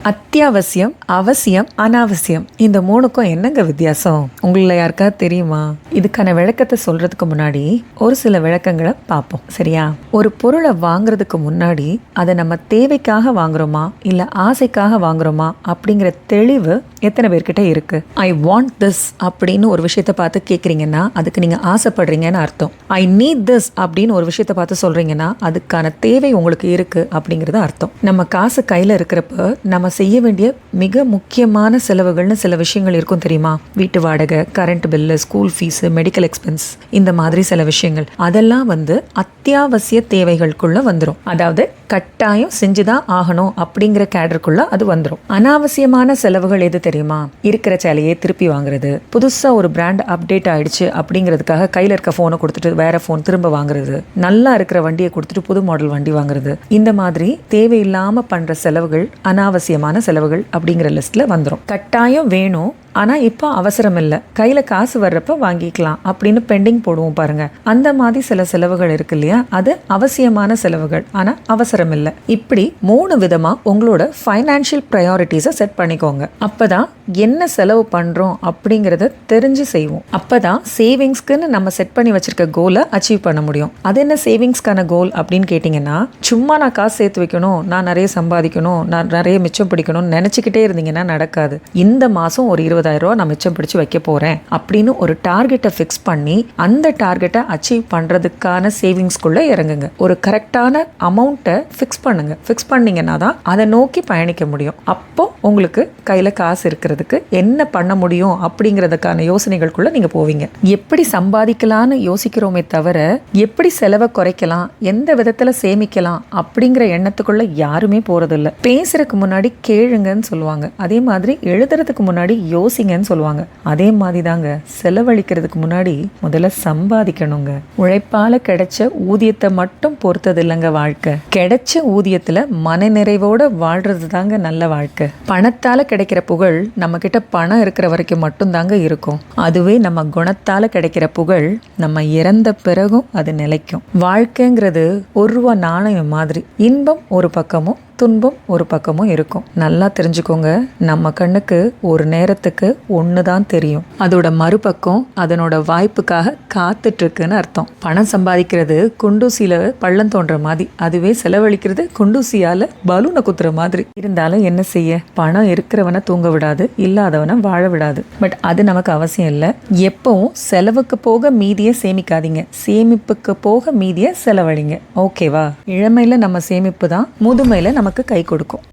அத்தியாவசியம், அவசியம், அனாவசியம் இந்த மூணுக்கும் என்னங்க வித்தியாசம்? உங்களில் யாருக்காவது தெரியுமா? இதுக்கான விளக்கத்தை சொல்றதுக்கு முன்னாடி ஒரு சில விளக்கங்களை பார்ப்போம், சரியா? ஒரு பொருளை வாங்குறதுக்கு முன்னாடி அதை நம்ம தேவைக்காக வாங்குறோமா இல்லை ஆசைக்காக வாங்குறோமா அப்படிங்கிற தெளிவு எத்தனை பேர்கிட்ட இருக்கு? ஐ வாண்ட் திஸ் அப்படின்னு ஒரு விஷயத்தை பார்த்து கேட்குறீங்கன்னா அதுக்கு நீங்கள் ஆசைப்படுறீங்கன்னு அர்த்தம். ஐ நீட் திஸ் அப்படின்னு ஒரு விஷயத்தை பார்த்து சொல்றீங்கன்னா அதுக்கான தேவை உங்களுக்கு இருக்கு அப்படிங்கிறது அர்த்தம். நம்ம காசு கையில் இருக்கிறப்ப நம்ம செய்ய வேண்டிய மிக முக்கியமான செலவுகள்னு சில விஷயங்கள் இருக்கும், தெரியுமா? வீட்டு வாடகை, current bill, school fees, medical expense, இந்த மாதிரி சில விஷயங்கள் அதெல்லாம் அத்தியாவசிய தேவைகளுக்குள்ள வந்துடும். அதாவது கட்டாயம் செஞ்சுதான் ஆகணும் அப்படிங்கிற கேடருக்குள்ள அது வந்துடும். அனாவசியமான செலவுகள் எது தெரியுமா? இருக்கிற சேலையே திருப்பி வாங்குறது, புதுசா ஒரு பிராண்ட் அப்டேட் ஆயிடுச்சு அப்படிங்கிறதுக்காக கையில் இருக்க போனை கொடுத்துட்டு வேற போன் திரும்ப வாங்குறது, நல்லா இருக்கிற வண்டியை கொடுத்துட்டு புது மாடல் வண்டி வாங்குறது, இந்த மாதிரி தேவையில்லாம பண்ற செலவுகள் அனாவசியமான செலவுகள் அப்படிங்கிற லிஸ்ட்ல வந்துடும். கட்டாயம் வேணும் ஆனால் இப்போ அவசரம் இல்லை, கையில் காசு வர்றப்ப வாங்கிக்கலாம் அப்படின்னு பெண்டிங் போடுவோம் பாருங்க. அந்த மாதிரி சில செலவுகள் இருக்கு இல்லையா, அது அவசியமான செலவுகள் ஆனால் அவசரம் இல்லை. இப்படி 3 விதமாக உங்களோட ஃபைனான்ஷியல் ப்ரையாரிட்டிஸை செட் பண்ணிக்கோங்க. அப்போதான் என்ன செலவு பண்ணுறோம் அப்படிங்கிறத தெரிஞ்சு செய்வோம். அப்போதான் சேவிங்ஸ்க்குன்னு நம்ம செட் பண்ணி வச்சிருக்க கோலை அச்சீவ் பண்ண முடியும். அது என்ன சேவிங்ஸ்க்கான கோல் அப்படின்னு கேட்டிங்கன்னா, சும்மா நான் காசு சேர்த்து வைக்கணும், நான் நிறைய சம்பாதிக்கணும், நான் நிறைய மிச்சம் பிடிக்கணும்னு நினச்சிக்கிட்டே இருந்தீங்கன்னா நடக்காது. இந்த மாதம் ஒரு 20,000 ரூபா நான் மிச்சம் பிடிச்சு வைக்க போறேன் அப்படின்னு ஒரு டார்கெட்டை ஃபிக்ஸ் பண்ணி அந்த டார்கெட்டை அச்சீவ் பண்றதுக்கான சேவிங்ஸ்குள்ள இறங்குங்க. ஒரு கரெக்டான அமௌண்ட்டை ஃபிக்ஸ் பண்ணுங்க. ஃபிக்ஸ் பண்ணீங்கன்னா தான் அதை நோக்கி பயணிக்க முடியும். அப்போ உங்களுக்கு கையில காசு இருக்கிறதுக்கு என்ன பண்ண முடியும் அப்படிங்கிறதுக்கான யோசனைகளுக்குள்ள நீங்க போவீங்க. எப்படி சம்பாதிக்கலாம்னு யோசிக்கிறோமே தவிர எப்படி செலவை குறைக்கலாம், எந்த விதத்துல சேமிக்கலாம் அப்படிங்கிற எண்ணத்துக்குள்ள யாருமே போறதில்லை. பேசுறதுக்கு முன்னாடி கேளுங்கன்னு சொல்லுவாங்க, அதே மாதிரி எழுதுறதுக்கு முன்னாடி யோசிங்கன்னு சொல்லுவாங்க. அதே மாதிரி தாங்க செலவழிக்கிறதுக்கு முன்னாடி முதல்ல சம்பாதிக்கணுங்க. உழைப்பால கிடைச்ச ஊதியத்தை மட்டும் பொறுத்தது இல்லைங்க வாழ்க்கை. கிடைச்ச ஊதியத்துல மன நிறைவோட வாழ்றது தாங்க நல்ல வாழ்க்கை. பணத்தால கிடைக்கிற புகழ் நம்ம கிட்ட பணம் இருக்கிற வரைக்கும் மட்டும் தாங்க இருக்கும். அதுவே நம்ம குணத்தால கிடைக்கிற புகழ் நம்ம இறந்த பிறகும் அது நிலைக்கும். வாழ்க்கைங்கிறது ₹1 நாணயம் மாதிரி. இன்பம் ஒரு பக்கமும் துன்பம் ஒரு பக்கமும் இருக்கும். நல்லா தெரிஞ்சுக்கோங்க, நம்ம கண்ணுக்கு ஒரு நேரத்துக்கு ஒன்று தான் தெரியும், அதோட மறுபக்கம் அதனோட வாய்ப்புக்காக காத்துட்டு இருக்குன்னு அர்த்தம். பணம் சம்பாதிக்கிறது குண்டூசியில பள்ளம் தோன்ற மாதிரி, அதுவே செலவழிக்கிறது குண்டூசியால பலூனை குத்துற மாதிரி. இருந்தாலும் என்ன செய்ய, பணம் இருக்கிறவனை தூங்க விடாது, இல்லாதவனை வாழ விடாது. பட் அது நமக்கு அவசியம் இல்லை. எப்பவும் செலவுக்கு போக மீதியை சேமிக்காதீங்க, சேமிப்புக்கு போக மீதியை செலவழிங்க. ஓகேவா? இளமையில நம்ம சேமிப்பு தான் முதுமையில நமக்கு கை கொடுக்கும்.